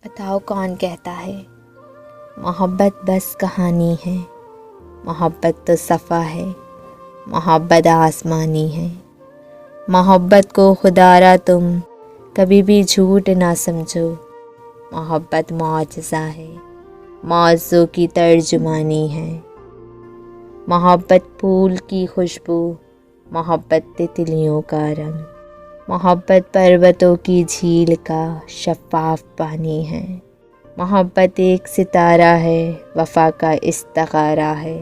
بتاؤ کون کہتا ہے محبت بس کہانی ہے، محبت تو صفا ہے، محبت آسمانی ہے، محبت کو خدارا تم کبھی بھی جھوٹ نہ سمجھو، محبت معجزہ ہے، معجزوں کی ترجمانی ہے، محبت پھول کی خوشبو، محبت تتلیوں کا رنگ، محبت پروتوں کی جھیل کا شفاف پانی ہے، محبت ایک ستارہ ہے، وفا کا استخارہ ہے،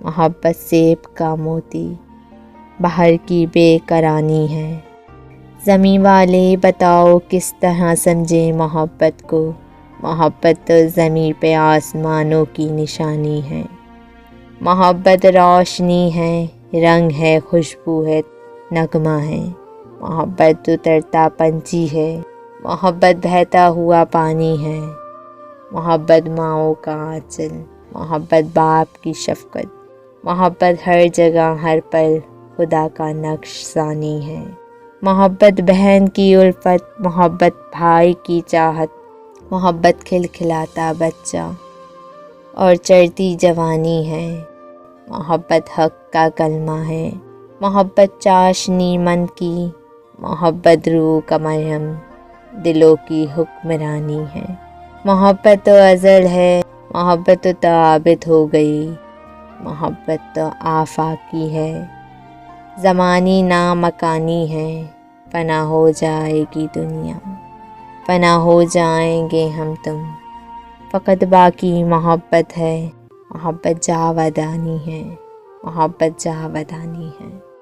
محبت سیب کا موتی، بہار کی بے کرانی ہے، زمیں والے بتاؤ کس طرح سمجھے محبت کو، محبت تو زمیں پہ آسمانوں کی نشانی ہے، محبت روشنی ہے، رنگ ہے، خوشبو ہے، نغمہ ہے، محبت اترتا پنچھی ہے، محبت بہتا ہوا پانی ہے، محبت ماؤں کا آنچل، محبت باپ کی شفقت، محبت ہر جگہ ہر پل خدا کا نقش ثانی ہے، محبت بہن کی الفت، محبت بھائی کی چاہت، محبت کھلکھلاتا بچہ اور چڑھتی جوانی ہے، محبت حق کا کلمہ ہے، محبت چاشنی من کی، محبت روح کا مرہم، دلوں کی حکمرانی ہے، محبت تو ازل ہے، محبت تو ابد ہو گئی، محبت تو آفاقی ہے، زمانی نہ مکانی ہے، فنا ہو جائے گی دنیا، فنا ہو جائیں گے ہم تم، فقط باقی محبت ہے، محبت جاودانی ہے، محبت جاودانی ہے۔